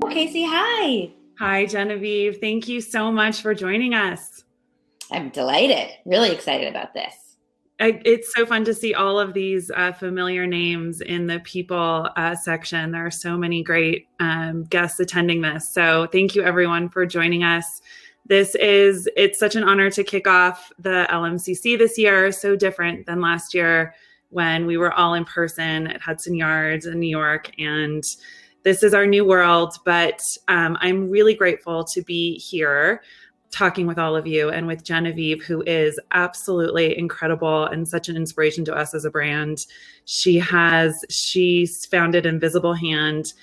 Casey, hi. Hi, Genevieve. Thank you so much for joining us. I'm delighted, really excited about this. It's so fun to see all of these familiar names in the people section. There are so many great guests attending this. So thank you everyone for joining us. It's such an honor to kick off the LMCC this year. So different than last year when we were all in person at Hudson Yards in New York. And this is our new world, but I'm really grateful to be here talking with all of you and with Genevieve, who is absolutely incredible and such an inspiration to us as a brand. She's founded Invisible Hand,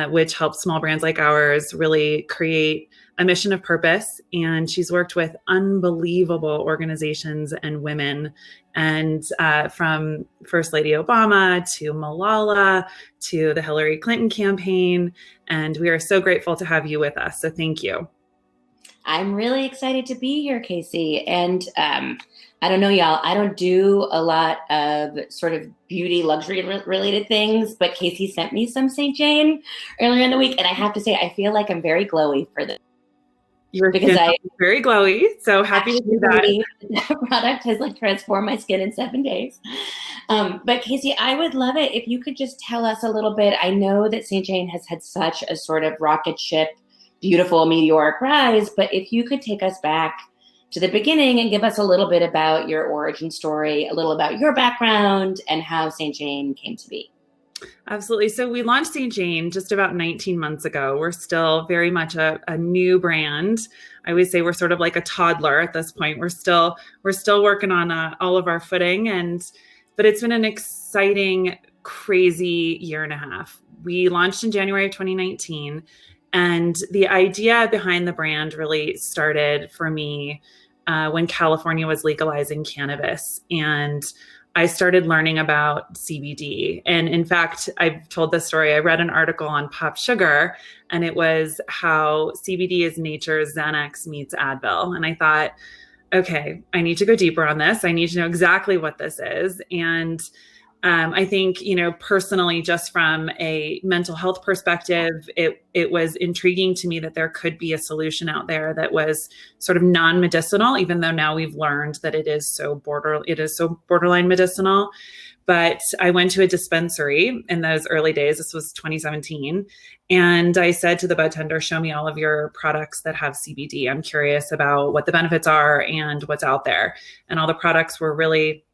which helps small brands like ours really create a mission of purpose. And she's worked with unbelievable organizations and women, and from First Lady Obama to Malala to the Hillary Clinton campaign. And we are so grateful to have you with us. So thank you. I'm really excited to be here, Casey. And I don't know, y'all, I don't do a lot of sort of beauty luxury related things, but Casey sent me some St. Jane earlier in the week. And I have to say, I feel like I'm very glowy for this. Your skin is very glowy, so happy to do that. That product has transformed my skin in 7 days. But Casey, I would love it if you could just tell us a little bit. I know that St. Jane has had such a sort of rocket ship, beautiful meteoric rise, but if you could take us back to the beginning and give us a little bit about your origin story, a little about your background and how St. Jane came to be. Absolutely. So we launched St. Jane just about 19 months ago. We're still very much a new brand. I always say we're sort of like a toddler at this point. We're still working on all of our footing, but it's been an exciting, crazy year and a half. We launched in January of 2019, and the idea behind the brand really started for me when California was legalizing cannabis, and I started learning about CBD. And in fact, I've told this story. I read an article on Pop Sugar, and it was how CBD is nature's Xanax meets Advil. And I thought, okay, I need to go deeper on this. I need to know exactly what this is. And I think, personally, just from a mental health perspective, it was intriguing to me that there could be a solution out there that was sort of non-medicinal, even though now we've learned that it is so borderline medicinal. But I went to a dispensary in those early days. This was 2017. And I said to the bud tender, show me all of your products that have CBD. I'm curious about what the benefits are and what's out there. And all the products were really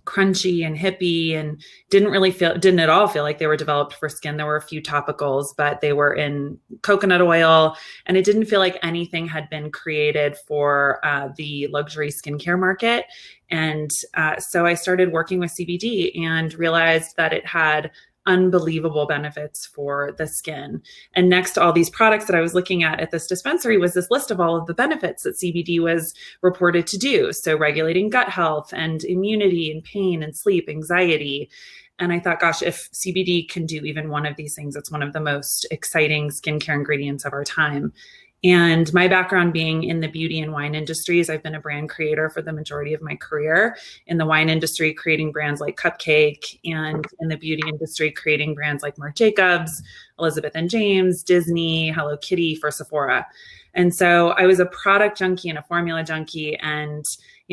crunchy and hippie and didn't at all feel like they were developed for skin. There were a few topicals, but they were in coconut oil, and it didn't feel like anything had been created for the luxury skincare market. And so I started working with CBD and realized that it had unbelievable benefits for the skin. And next to all these products that I was looking at this dispensary was this list of all of the benefits that CBD was reported to do. So regulating gut health and immunity and pain and sleep, anxiety. And I thought, gosh, if CBD can do even one of these things, it's one of the most exciting skincare ingredients of our time. And my background being in the beauty and wine industries, I've been a brand creator for the majority of my career. In the wine industry, creating brands like Cupcake, and in the beauty industry, creating brands like Marc Jacobs, Elizabeth and James, Disney, Hello Kitty for Sephora. And so I was a product junkie and a formula junkie, and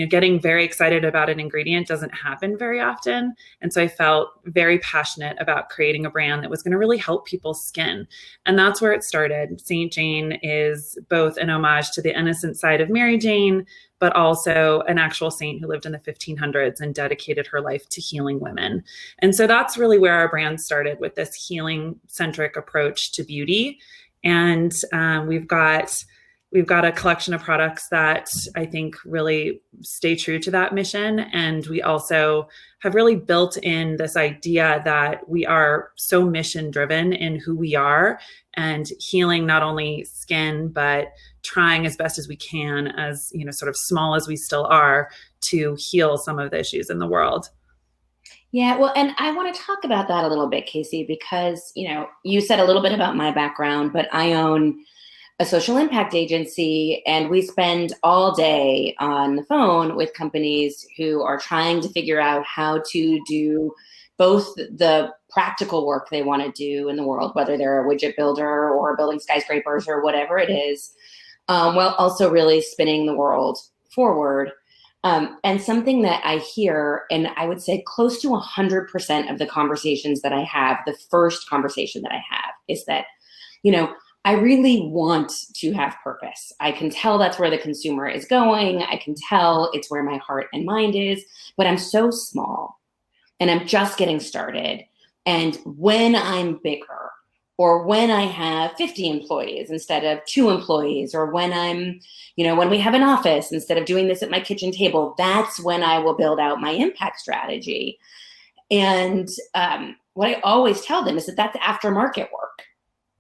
getting very excited about an ingredient doesn't happen very often. And so I felt very passionate about creating a brand that was going to really help people's skin. And that's where it started. St. Jane is both an homage to the innocent side of Mary Jane, but also an actual saint who lived in the 1500s and dedicated her life to healing women. And so that's really where our brand started, with this healing-centric approach to beauty. And we've got a collection of products that I think really stay true to that mission. And we also have really built in this idea that we are so mission driven in who we are, and healing not only skin, but trying as best as we can, as sort of small as we still are, to heal some of the issues in the world. Yeah, well, and I want to talk about that a little bit, Casey, because, you said a little bit about my background, but I own a social impact agency, and we spend all day on the phone with companies who are trying to figure out how to do both the practical work they want to do in the world, whether they're a widget builder or building skyscrapers or whatever it is, while also really spinning the world forward. And something that I hear, and I would say close to 100% of the conversations that I have, the first conversation that I have is that, I really want to have purpose. I can tell that's where the consumer is going. I can tell it's where my heart and mind is, but I'm so small and I'm just getting started. And when I'm bigger, or when I have 50 employees instead of 2 employees, or when when we have an office instead of doing this at my kitchen table, that's when I will build out my impact strategy. And what I always tell them is that that's aftermarket work,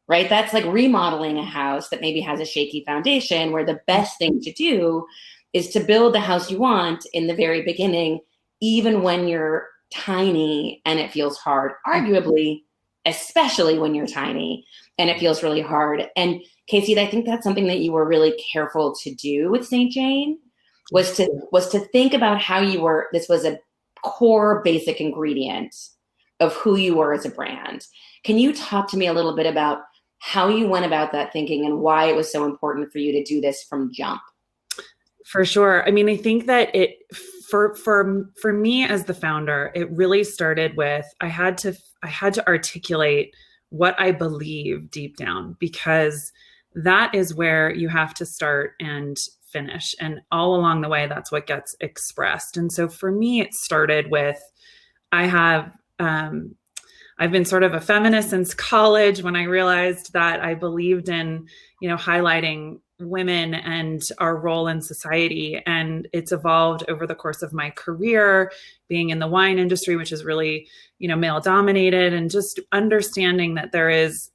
right? That's like remodeling a house that maybe has a shaky foundation, where the best thing to do is to build the house you want in the very beginning, even when you're tiny and it feels hard, arguably, especially when you're tiny and it feels really hard. And Casey, I think that's something that you were really careful to do with St. Jane, was to think about how this was a core basic ingredient of who you were as a brand. Can you talk to me a little bit about how you went about that thinking and why it was so important for you to do this from jump? For sure. I mean, I think that for me as the founder, it really started with, I had to articulate what I believe deep down, because that is where you have to start and finish. And all along the way, that's what gets expressed. And so for me, it started with, I've been sort of a feminist since college, when I realized that I believed in, highlighting women and our role in society. And it's evolved over the course of my career, being in the wine industry, which is really, male dominated, and just understanding that there is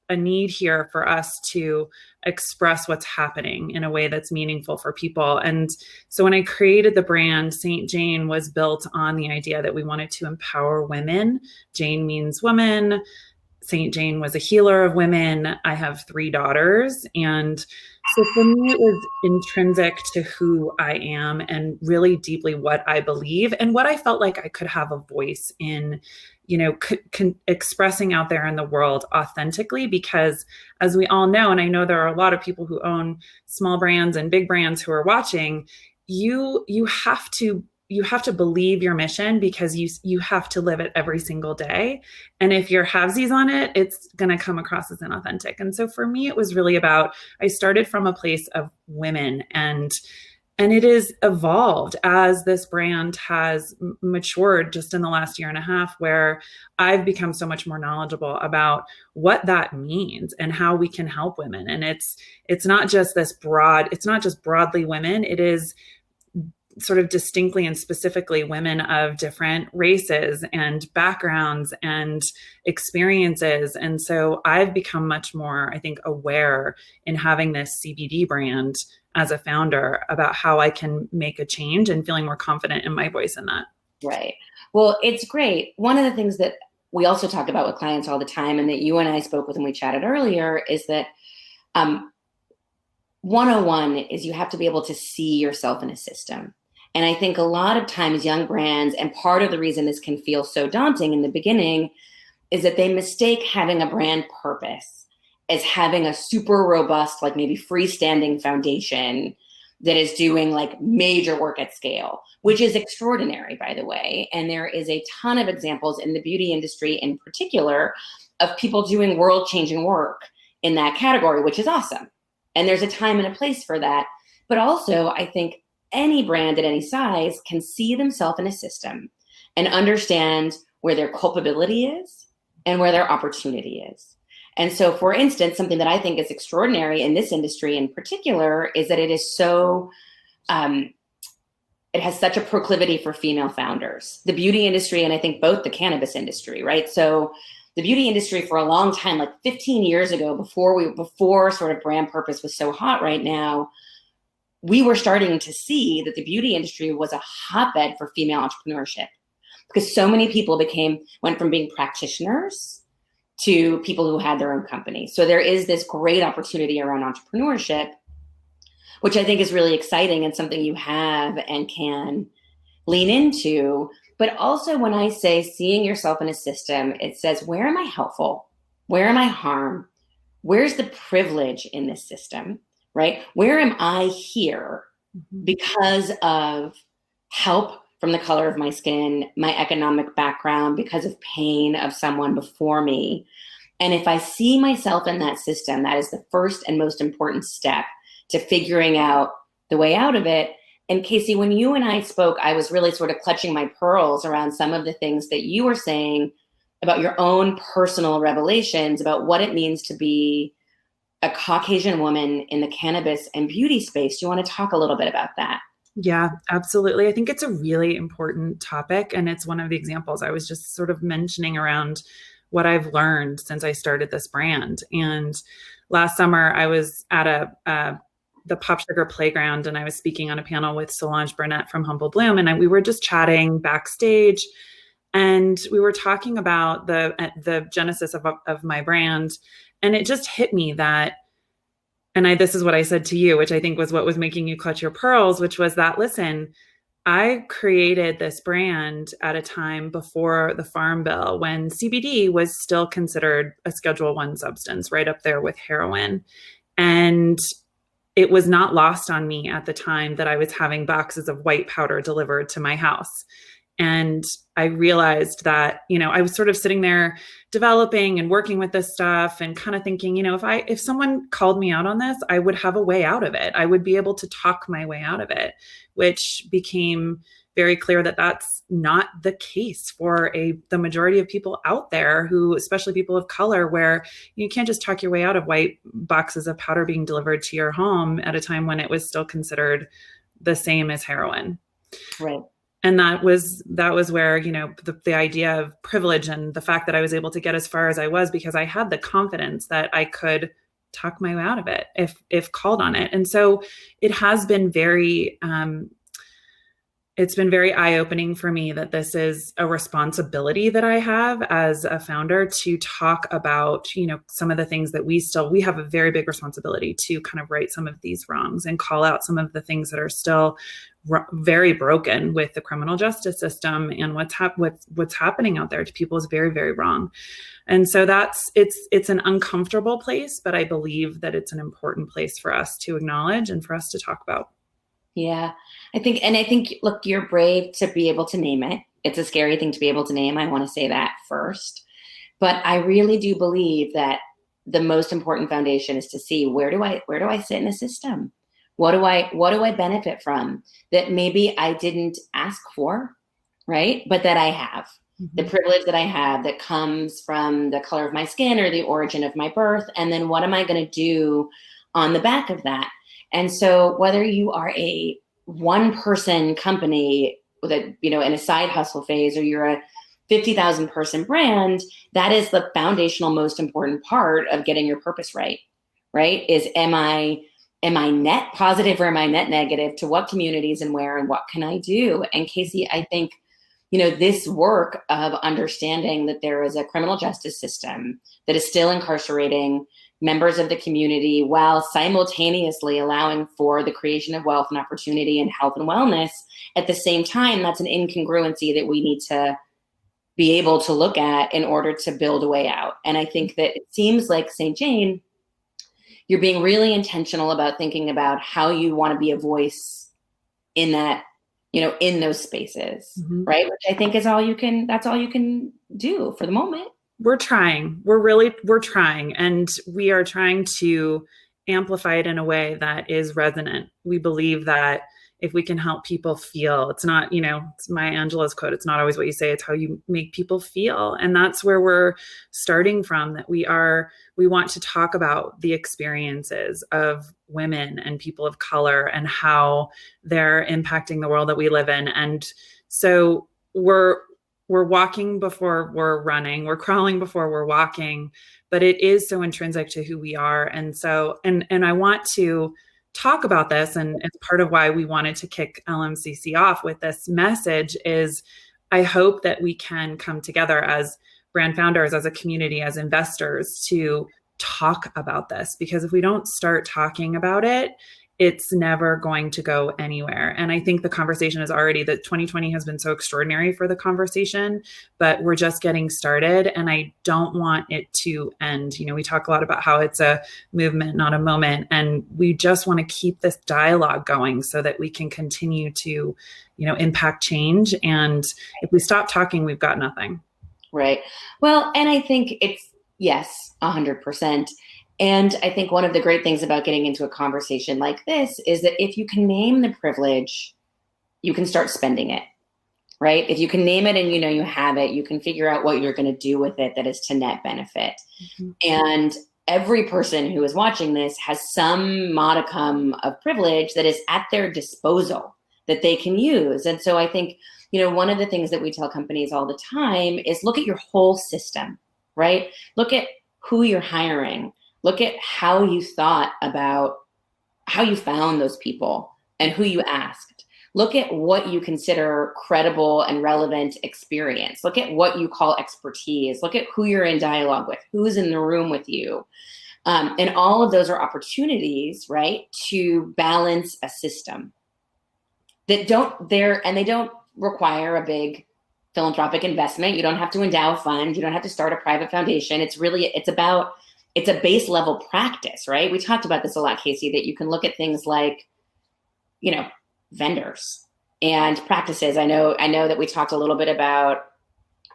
a need here for us to express what's happening in a way that's meaningful for people. And so when I created the brand, St. Jane was built on the idea that we wanted to empower women. Jane means woman. St. Jane was a healer of women. I have 3 daughters. And so for me, it was intrinsic to who I am and really deeply what I believe and what I felt like I could have a voice in, expressing out there in the world authentically. Because as we all know, and I know there are a lot of people who own small brands and big brands who are watching, you have to believe your mission, because you have to live it every single day. And if you're halvesies on it, it's going to come across as inauthentic. And so for me, it was really about, I started from a place of women, and it is evolved as this brand has matured just in the last year and a half, where I've become so much more knowledgeable about what that means and how we can help women. And it's not just broadly women. It is sort of distinctly and specifically women of different races and backgrounds and experiences. And so I've become much more, I think, aware in having this CBD brand as a founder about how I can make a change, and feeling more confident in my voice in that. Right. Well, it's great. One of the things that we also talk about with clients all the time, and that you and I spoke with when we chatted earlier, is that 101 is you have to be able to see yourself in a system. And I think a lot of times young brands, and part of the reason this can feel so daunting in the beginning, is that they mistake having a brand purpose as having a super robust, like maybe freestanding foundation that is doing like major work at scale, which is extraordinary, by the way. And there is a ton of examples in the beauty industry in particular of people doing world-changing work in that category, which is awesome. And there's a time and a place for that. But also, I think any brand at any size can see themselves in a system and understand where their culpability is and where their opportunity is. And so, for instance, something that I think is extraordinary in this industry in particular is that it is so, it has such a proclivity for female founders. The beauty industry, and I think both the cannabis industry, right? So the beauty industry for a long time, like 15 years ago, before sort of brand purpose was so hot right now, we were starting to see that the beauty industry was a hotbed for female entrepreneurship, because so many people went from being practitioners to people who had their own company. So there is this great opportunity around entrepreneurship, which I think is really exciting and something you have and can lean into. But also when I say seeing yourself in a system, it says, where am I helpful? Where am I harm? Where's the privilege in this system, right? Where am I here because of help from the color of my skin, my economic background, because of pain of someone before me? And if I see myself in that system, that is the first and most important step to figuring out the way out of it. And Casey, when you and I spoke, I was really sort of clutching my pearls around some of the things that you were saying about your own personal revelations about what it means to be a Caucasian woman in the cannabis and beauty space. Do you want to talk a little bit about that? Yeah, absolutely. I think it's a really important topic. And it's one of the examples I was just sort of mentioning around what I've learned since I started this brand. And last summer, I was at the Pop Sugar Playground, and I was speaking on a panel with Solange Burnett from Humble Bloom. And we were just chatting backstage. And we were talking about the genesis of my brand. And it just hit me that, and this is what I said to you, which I think was what was making you clutch your pearls, which was that, listen, I created this brand at a time before the Farm Bill, when CBD was still considered a Schedule I substance, right up there with heroin. And it was not lost on me at the time that I was having boxes of white powder delivered to my house. And I realized that, I was sort of sitting there developing and working with this stuff and kind of thinking, if someone called me out on this, I would have a way out of it. I would be able to talk my way out of it, which became very clear that that's not the case for the majority of people out there, who, especially people of color, where you can't just talk your way out of white boxes of powder being delivered to your home at a time when it was still considered the same as heroin. Right. And that was where, the idea of privilege and the fact that I was able to get as far as I was because I had the confidence that I could talk my way out of it if called on it. And so it has been it's been very eye-opening for me that this is a responsibility that I have as a founder to talk about, some of the things that we have a very big responsibility to kind of right some of these wrongs and call out some of the things that are still very broken with the criminal justice system, and what's happening out there to people is very, very wrong. And so it's an uncomfortable place, but I believe that it's an important place for us to acknowledge and for us to talk about. Yeah, I think, look, you're brave to be able to name it. It's a scary thing to be able to name. I want to say that first. But I really do believe that the most important foundation is to see where do I sit in the system? What do I benefit from that maybe I didn't ask for, right? But that I have. Mm-hmm. The privilege that I have that comes from the color of my skin or the origin of my birth. And then what am I going to do on the back of that? And so whether you are a one-person company with in a side hustle phase, or you're a 50,000 person brand, that is the foundational most important part of getting your purpose right? Is am I net positive or am I net negative, to what communities and where, and what can I do? And Casey, I think, this work of understanding that there is a criminal justice system that is still incarcerating members of the community while simultaneously allowing for the creation of wealth and opportunity and health and wellness at the same time, that's an incongruency that we need to be able to look at in order to build a way out. And I think that it seems like St. Jane, you're being really intentional about thinking about how you want to be a voice in that, in those spaces, mm-hmm. right? Which I think is that's all you can do for the moment. We're trying. We're trying. And we are trying to amplify it in a way that is resonant. We believe that if we can help people feel, it's not, it's Maya Angelou's quote, it's not always what you say, it's how you make people feel. And that's where we're starting from, that we want to talk about the experiences of women and people of color and how they're impacting the world that we live in. And so we're walking before we're running, we're crawling before we're walking, but it is so intrinsic to who we are. And so, and I want to talk about this, and it's part of why we wanted to kick LMCC off with this message, is I hope that we can come together as brand founders, as a community, as investors, to talk about this, because if we don't start talking about it, it's never going to go anywhere. And I think the conversation is already that 2020 has been so extraordinary for the conversation, but we're just getting started. And I don't want it to end. We talk a lot about how it's a movement, not a moment. And we just want to keep this dialogue going so that we can continue to, impact change. And if we stop talking, we've got nothing. Right. Well, and I think it's, yes, 100%. And I think one of the great things about getting into a conversation like this is that if you can name the privilege, you can start spending it, right? If you can name it and you have it, you can figure out what you're going to do with it that is to net benefit. Mm-hmm. And every person who is watching this has some modicum of privilege that is at their disposal that they can use. And so I think, one of the things that we tell companies all the time is look at your whole system, right? Look at who you're hiring. Look at how you thought about how you found those people and who you asked. Look at what you consider credible and relevant experience. Look at what you call expertise. Look at who you're in dialogue with, who's in the room with you. And all of those are opportunities, right, to balance a system that they don't require a big philanthropic investment. You don't have to endow a fund. You don't have to start a private foundation. It's a base level practice, right? We talked about this a lot, Casey, that you can look at things like, vendors and practices. I know that we talked a little bit about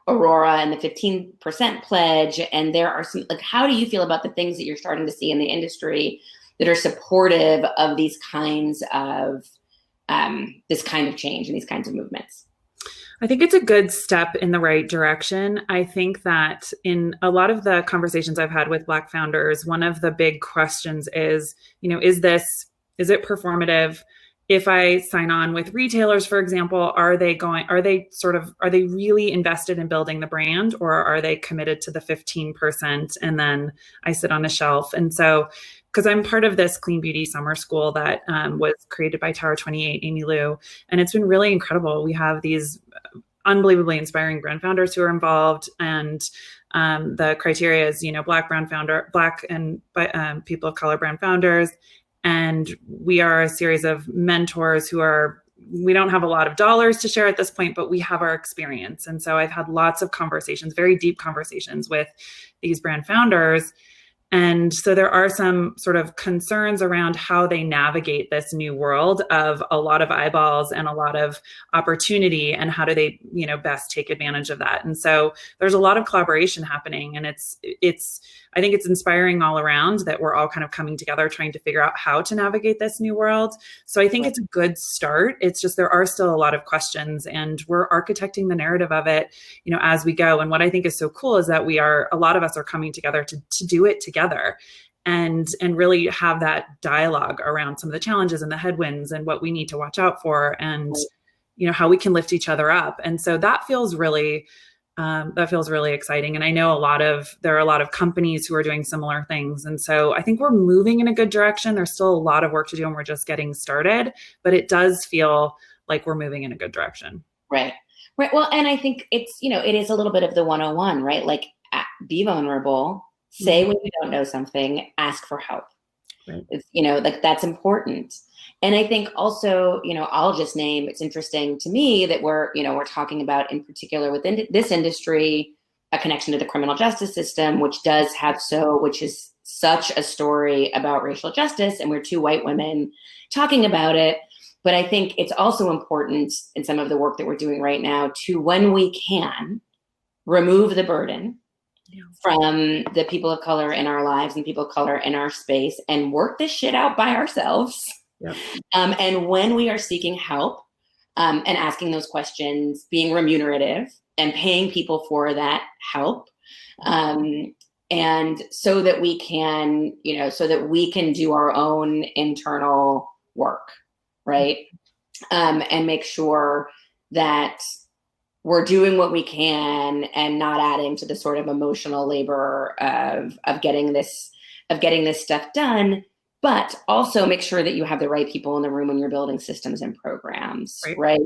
Aurora and the 15% pledge. And there are some, how do you feel about the things that you're starting to see in the industry that are supportive of these kinds of, this kind of change and these kinds of movements? I think it's a good step in the right direction. I think that in a lot of the conversations I've had with Black founders, one of the big questions is, is it performative? If I sign on with retailers, for example, are they really invested in building the brand, or are they committed to the 15% and then I sit on a shelf? And so, because I'm part of this clean beauty summer school that was created by Tower 28, Amy Liu, and it's been really incredible. We have these unbelievably inspiring brand founders who are involved, and the criteria is, Black and people of color brand founders. And we are a series of mentors we don't have a lot of dollars to share at this point, but we have our experience. And so I've had lots of conversations, very deep conversations with these brand founders. And so there are some sort of concerns around how they navigate this new world of a lot of eyeballs and a lot of opportunity, and how do they, best take advantage of that. And so there's a lot of collaboration happening, and I think it's inspiring all around that we're all kind of coming together, trying to figure out how to navigate this new world. So I think it's a good start. It's just, there are still a lot of questions, and we're architecting the narrative of it, as we go. And what I think is so cool is that a lot of us are coming together to do it together and really have that dialogue around some of the challenges and the headwinds and what we need to watch out for, and, how we can lift each other up. And so that feels really exciting. And I know there are a lot of companies who are doing similar things. And so I think we're moving in a good direction. There's still a lot of work to do, and we're just getting started, but it does feel like we're moving in a good direction. Right. Well, and I think it's, it is a little bit of the 101, right? Like, be vulnerable, say when you don't know something, ask for help. Right. It's, that's important. And I think also, I'll just name, it's interesting to me that we're talking about in particular within this industry, a connection to the criminal justice system, which is such a story about racial justice. And we're two white women talking about it. But I think it's also important in some of the work that we're doing right now to, when we can, remove the burden from the people of color in our lives and people of color in our space, and work this shit out by ourselves. Yep. And when we are seeking help and asking those questions, being remunerative and paying people for that help. And so that we can, do our own internal work, right? And make sure that we're doing what we can and not adding to the sort of emotional labor of getting this stuff done, but also make sure that you have the right people in the room when you're building systems and programs, right?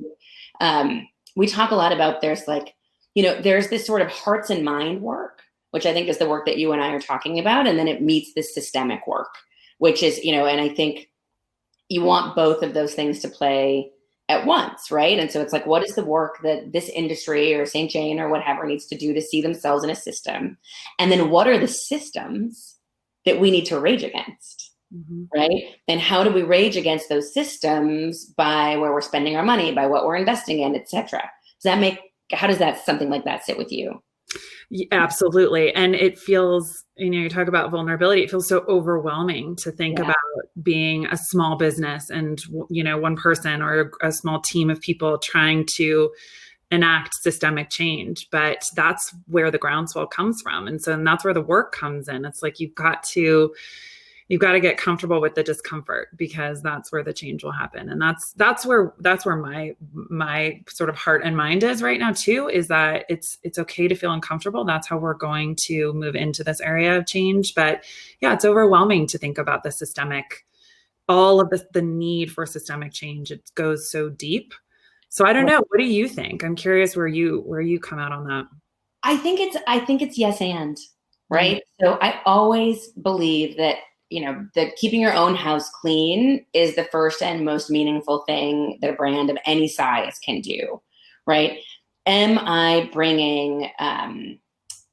We talk a lot about there's this sort of hearts and mind work, which I think is the work that you and I are talking about. And then it meets this systemic work, which is, and I think, you want both of those things to play at once, right? And so it's like, what is the work that this industry or St. Jane or whatever needs to do to see themselves in a system? And then what are the systems that we need to rage against, right? And how do we rage against those systems? By where we're spending our money, by what we're investing in, et cetera. How does that, something like that, sit with you? Yeah, absolutely. And it feels, you talk about vulnerability, it feels so overwhelming to think about being a small business and, one person or a small team of people trying to enact systemic change. But that's where the groundswell comes from. And that's where the work comes in. It's like, you've got to get comfortable with the discomfort, because that's where the change will happen. And that's where my sort of heart and mind is right now too, is that it's okay to feel uncomfortable. That's how we're going to move into this area of change. But yeah, it's overwhelming to think about all of the need for systemic change. It goes so deep. So I don't know. What do you think? I'm curious where you come out on that. I think it's yes and, right? So I always believe that, that keeping your own house clean is the first and most meaningful thing that a brand of any size can do, right? Am I bringing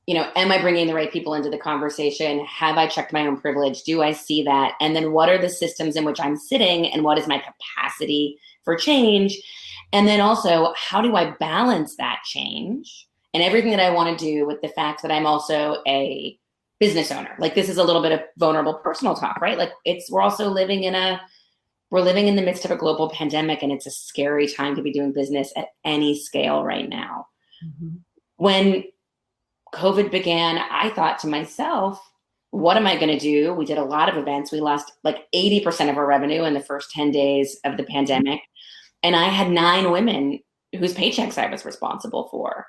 the right people into the conversation? Have I checked my own privilege? Do I see that? And then what are the systems in which I'm sitting, and what is my capacity for change? And then also, how do I balance that change and everything that I want to do with the fact that I'm also a business owner? Like, this is a little bit of vulnerable personal talk, right? Like, we're living in the midst of a global pandemic, and it's a scary time to be doing business at any scale right now. When COVID began, I thought to myself, what am I going to do? We did a lot of events. We lost like 80% of our revenue in the first 10 days of the pandemic. And I had 9 women whose paychecks I was responsible for.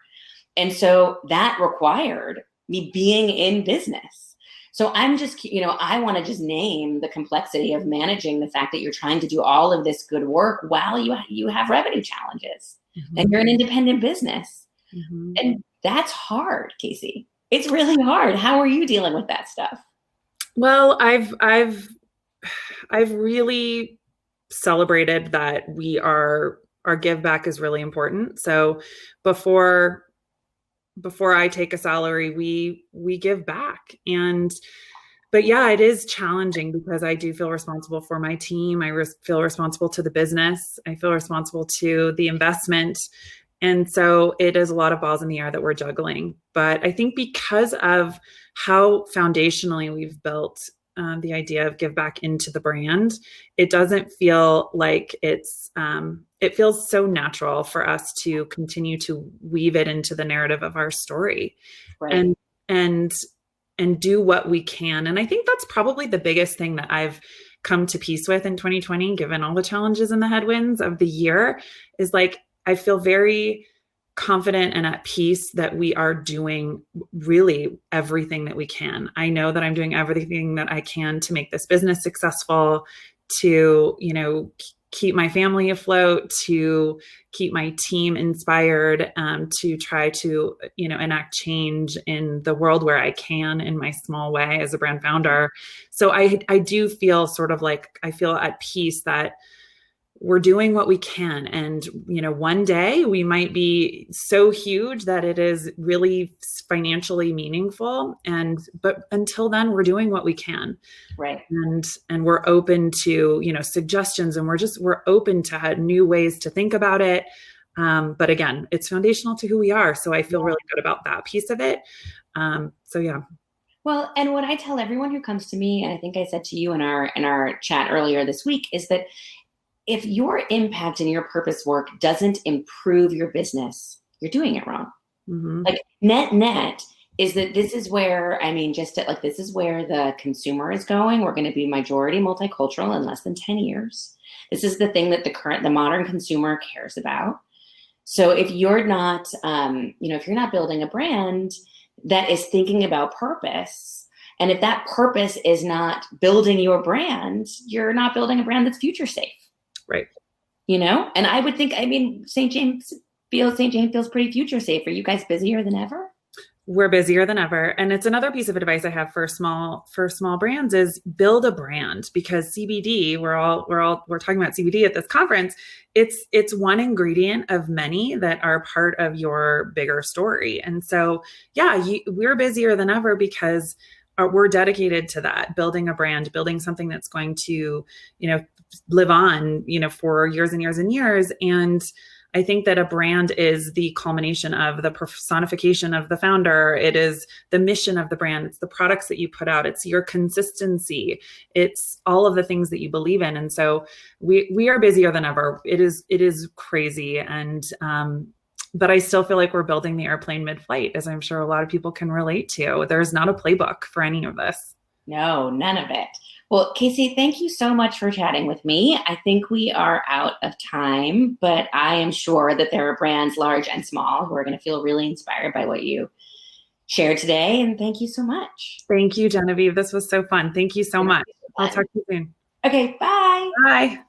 And so that required me being in business. So I'm just, I want to just name the complexity of managing the fact that you're trying to do all of this good work while you have revenue challenges and you're an independent business. And that's hard, Casey. It's really hard. How are you dealing with that stuff? Well, I've really celebrated that our give back is really important. So before I take a salary, we give back. But yeah, it is challenging because I do feel responsible for my team. I feel responsible to the business. I feel responsible to the investment. And so it is a lot of balls in the air that we're juggling. But I think because of how foundationally we've built the idea of give back into the brand, it doesn't feel like it feels so natural for us to continue to weave it into the narrative of our story, right? And do what we can. And I think that's probably the biggest thing that I've come to peace with in 2020, given all the challenges and the headwinds of the year, is like, I feel very confident and at peace that we are doing really everything that we can. I know that I'm doing everything that I can to make this business successful, to, keep my family afloat, to keep my team inspired, to try to, enact change in the world where I can in my small way as a brand founder. So I do feel sort of like, I feel at peace that we're doing what we can. And, one day we might be so huge that it is really financially meaningful. But until then, we're doing what we can. Right. And we're open to, suggestions, and we're open to new ways to think about it. But again, it's foundational to who we are. So I feel really good about that piece of it. So yeah. Well, and what I tell everyone who comes to me, and I think I said to you in our chat earlier this week, is that if your impact and your purpose work doesn't improve your business, you're doing it wrong. Like net is that this is where, this is where the consumer is going. We're going to be majority multicultural in less than 10 years. This is the thing that the modern consumer cares about. So if you're not, if you're not building a brand that is thinking about purpose, and if that purpose is not building your brand, you're not building a brand that's future safe. Right. And I would think, St. Jane feels pretty future safe. Are you guys busier than ever? We're busier than ever. And it's another piece of advice I have for small brands is build a brand, because CBD, we're talking about CBD at this conference. It's one ingredient of many that are part of your bigger story. And so, yeah, we're busier than ever because we're dedicated to that, building a brand, building something that's going to, live on, for years and years and years. And I think that a brand is the culmination of the personification of the founder. It is the mission of the brand. It's the products that you put out. It's your consistency. It's all of the things that you believe in. And so we are busier than ever. It is crazy. And, but I still feel like we're building the airplane mid-flight, as I'm sure a lot of people can relate to. There's not a playbook for any of this. No, none of it. Well, Casey, thank you so much for chatting with me. I think we are out of time, but I am sure that there are brands large and small who are going to feel really inspired by what you shared today. And thank you so much. Thank you, Genevieve. This was so fun. Thank you so much. I'll talk to you soon. Okay, bye. Bye.